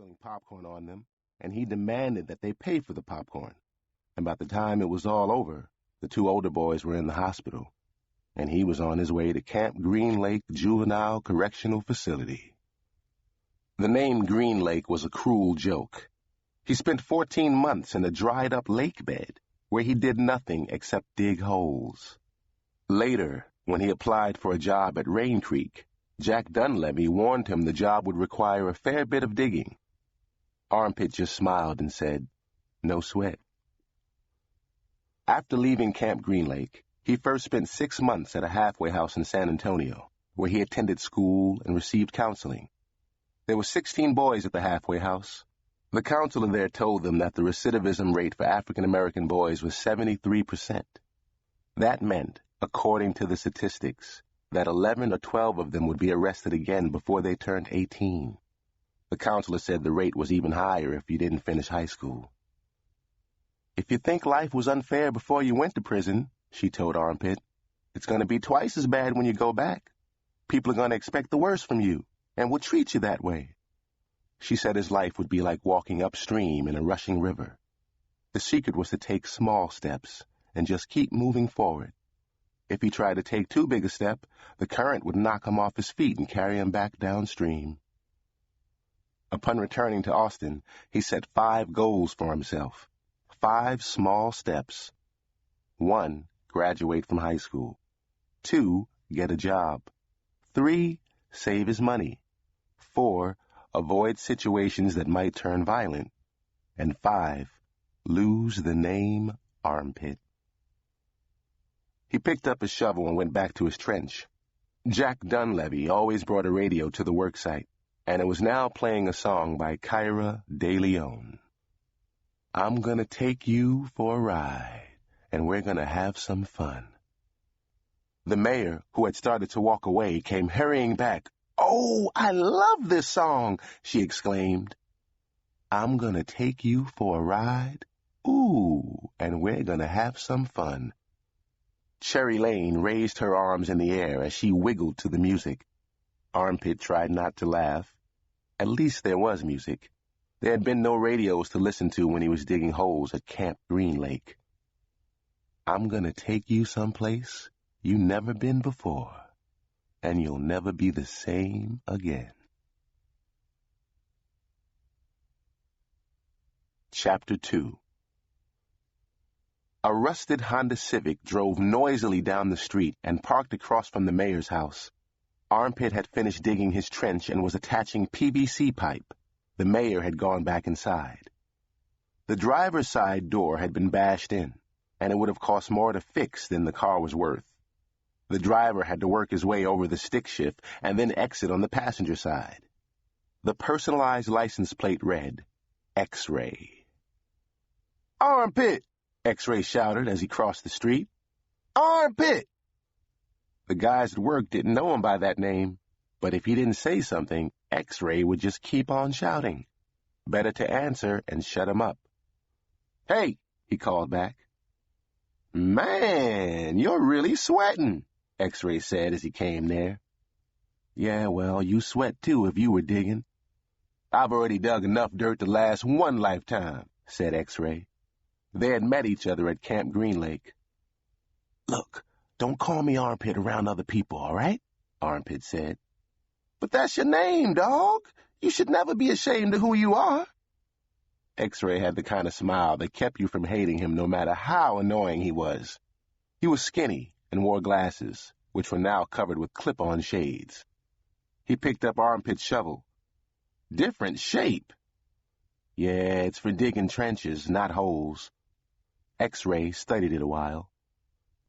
spilling popcorn on them, and he demanded that they pay for the popcorn. And by the time it was all over, the two older boys were in the hospital, and he was on his way to Camp Green Lake Juvenile Correctional Facility. The name Green Lake was a cruel joke. He spent 14 months in a dried-up lake bed where he did nothing except dig holes. Later, when he applied for a job at Rain Creek, Jack Dunleavy warned him the job would require a fair bit of digging. Armpit just smiled and said, "No sweat." After leaving Camp Green Lake, he first spent 6 months at a halfway house in San Antonio, where he attended school and received counseling. There were 16 boys at the halfway house. The counselor there told them that the recidivism rate for African-American boys was 73%. That meant, according to the statistics, that 11 or 12 of them would be arrested again before they turned 18. The counselor said the rate was even higher if you didn't finish high school. "If you think life was unfair before you went to prison," she told Armpit, "it's going to be twice as bad when you go back. People are going to expect the worst from you and will treat you that way." She said his life would be like walking upstream in a rushing river. The secret was to take small steps and just keep moving forward. If he tried to take too big a step, the current would knock him off his feet and carry him back downstream. Upon returning to Austin, he set 5 goals for himself. 5 small steps. 1, graduate from high school. 2, get a job. 3, save his money. 4, avoid situations that might turn violent. And 5, lose the name Armpit. He picked up his shovel and went back to his trench. Jack Dunleavy always brought a radio to the worksite, and it was now playing a song by Kaira DeLeon. "I'm gonna take you for a ride, and we're gonna have some fun." The mayor, who had started to walk away, came hurrying back. "Oh, I love this song," she exclaimed. "I'm gonna take you for a ride, ooh, and we're gonna have some fun." Cherry Lane raised her arms in the air as she wiggled to the music. Armpit tried not to laugh. At least there was music. There had been no radios to listen to when he was digging holes at Camp Green Lake. "I'm gonna take you someplace you never been before, and you'll never be the same again." Chapter 2. A rusted Honda Civic drove noisily down the street and parked across from the mayor's house. Armpit had finished digging his trench and was attaching PVC pipe. The mayor had gone back inside. The driver's side door had been bashed in, and it would have cost more to fix than the car was worth. The driver had to work his way over the stick shift and then exit on the passenger side. The personalized license plate read, X-Ray. "Armpit!" X-Ray shouted as he crossed the street. "Armpit!" The guys at work didn't know him by that name, but if he didn't say something, X-Ray would just keep on shouting. Better to answer and shut him up. "Hey," he called back. "Man, you're really sweating," X-Ray said as he came near. "Yeah, well, you sweat too if you were digging." "I've already dug enough dirt to last one lifetime," said X-Ray. They had met each other at Camp Green Lake. "Look, don't call me Armpit around other people, all right?" Armpit said. "But that's your name, dog. You should never be ashamed of who you are." X-Ray had the kind of smile that kept you from hating him no matter how annoying he was. He was skinny and wore glasses, which were now covered with clip-on shades. He picked up Armpit's shovel. "Different shape." "Yeah, it's for digging trenches, not holes." X-Ray studied it a while.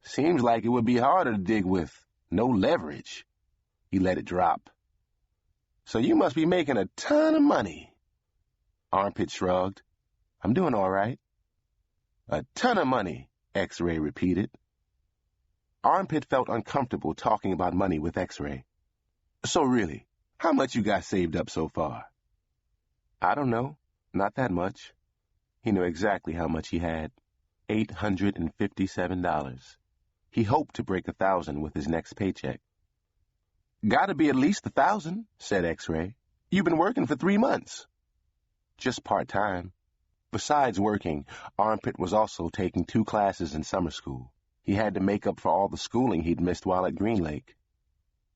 "Seems like it would be harder to dig with. No leverage." He let it drop. "So you must be making a ton of money." Armpit shrugged. "I'm doing all right." "A ton of money," X-Ray repeated. Armpit felt uncomfortable talking about money with X-Ray. "So really, how much you got saved up so far?" "I don't know. Not that much." He knew exactly how much he had. $857. He hoped to break 1,000 with his next paycheck. "Gotta be at least 1,000, said X-Ray. "You've been working for 3 months." just part-time. Besides working, Armpit was also taking 2 classes in summer school. He had to make up for all the schooling he'd missed while at Green Lake.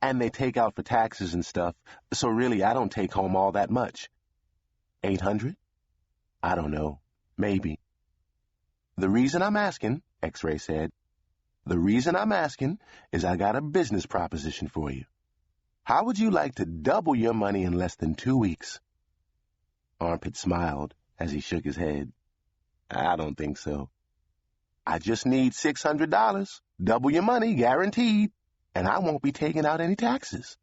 And they take out for taxes and stuff, so really I don't take home all that much. 800? I don't know. Maybe. The reason I'm asking, X-Ray said, the reason I'm asking is I got a business proposition for you. How would you like to double your money in less than 2 weeks? Armpit smiled as he shook his head. I don't think so. I just need $600, double your money, guaranteed, and I won't be taking out any taxes.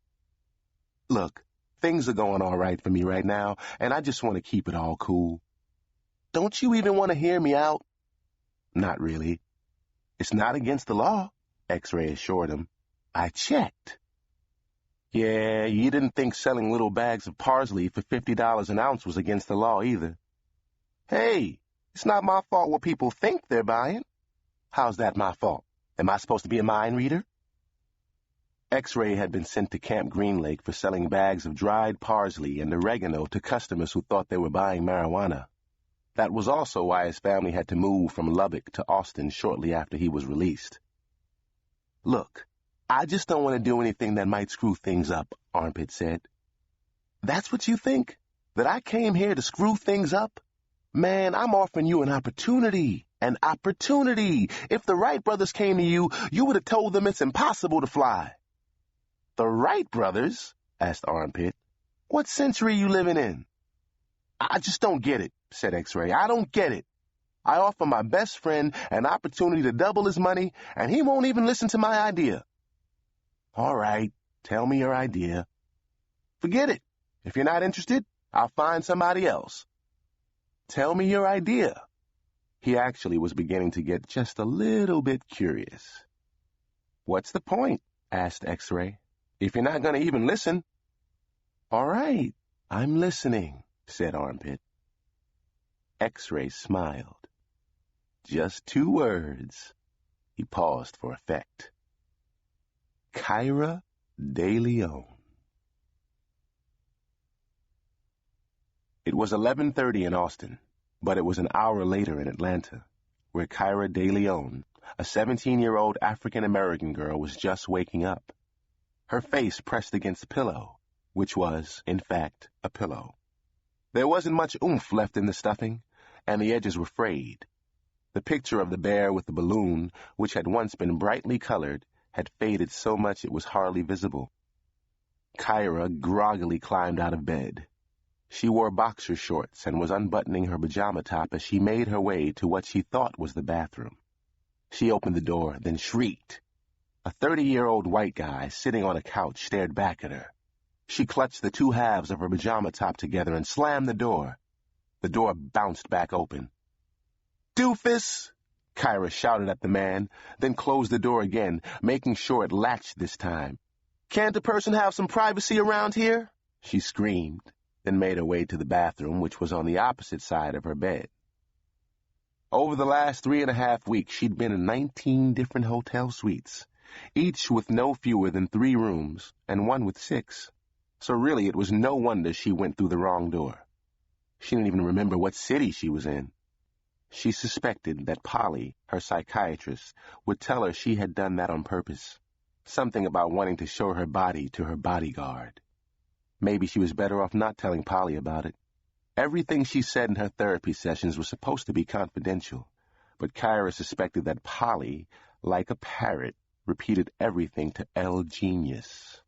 Look, things are going all right for me right now, and I just want to keep it all cool. Don't you even want to hear me out? Not really. It's not against the law, X-Ray assured him. I checked. Yeah, you didn't think selling little bags of parsley for $50 an ounce was against the law either. Hey, it's not my fault what people think they're buying. How's that my fault? Am I supposed to be a mind reader? X-Ray had been sent to Camp Green Lake for selling bags of dried parsley and oregano to customers who thought they were buying marijuana. That was also why his family had to move from Lubbock to Austin shortly after he was released. Look, I just don't want to do anything that might screw things up, Armpit said. That's what you think? That I came here to screw things up? Man, I'm offering you an opportunity. An opportunity. If the Wright brothers came to you, you would have told them it's impossible to fly. The Wright brothers? Asked Armpit. What century you living in? I just don't get it, said X-Ray. I don't get it. I offer my best friend an opportunity to double his money, and he won't even listen to my idea. All right, tell me your idea. Forget it. If you're not interested, I'll find somebody else. Tell me your idea. He actually was beginning to get just a little bit curious. What's the point? Asked X-Ray. If you're not going to even listen. All right, I'm listening, said Armpit. X-Ray smiled. Just 2 words. He paused for effect. Kaira DeLeon. It was 11:30 in Austin, but it was an hour later in Atlanta, where Kaira DeLeon, a 17-year-old African-American girl, was just waking up. Her face pressed against a pillow, which was, in fact, a pillow. There wasn't much oomph left in the stuffing, and the edges were frayed. The picture of the bear with the balloon, which had once been brightly colored, had faded so much it was hardly visible. Kaira groggily climbed out of bed. She wore boxer shorts and was unbuttoning her pajama top as she made her way to what she thought was the bathroom. She opened the door, then shrieked. A 30-year-old white guy sitting on a couch stared back at her. She clutched the 2 halves of her pajama top together and slammed the door. The door bounced back open. "Doofus!" Kaira shouted at the man, then closed the door again, making sure it latched this time. "Can't a person have some privacy around here?" she screamed, then made her way to the bathroom, which was on the opposite side of her bed. Over the last 3.5 weeks, she'd been in 19 different hotel suites, each with no fewer than 3 rooms, and one with 6. So really it was no wonder she went through the wrong door. She didn't even remember what city she was in. She suspected that Polly, her psychiatrist, would tell her she had done that on purpose, something about wanting to show her body to her bodyguard. Maybe she was better off not telling Polly about it. Everything she said in her therapy sessions was supposed to be confidential, but Kaira suspected that Polly, like a parrot, repeated everything to El Genius.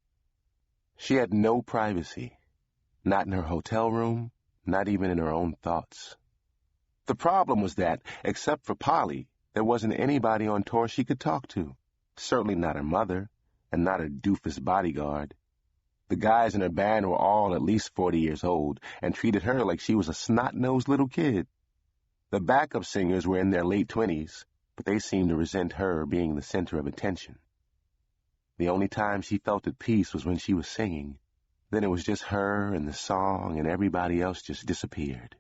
She had no privacy, not in her hotel room, not even in her own thoughts. The problem was that, except for Polly, there wasn't anybody on tour she could talk to. Certainly not her mother, and not her doofus bodyguard. The guys in her band were all at least 40 years old, and treated her like she was a snot-nosed little kid. The backup singers were in their late 20s, but they seemed to resent her being the center of attention. The only time she felt at peace was when she was singing. Then it was just her and the song, and everybody else just disappeared.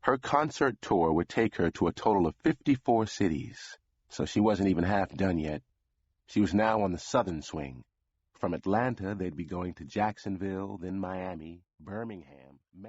Her concert tour would take her to a total of 54 cities, so she wasn't even half done yet. She was now on the southern swing. From Atlanta, they'd be going to Jacksonville, then Miami, Birmingham,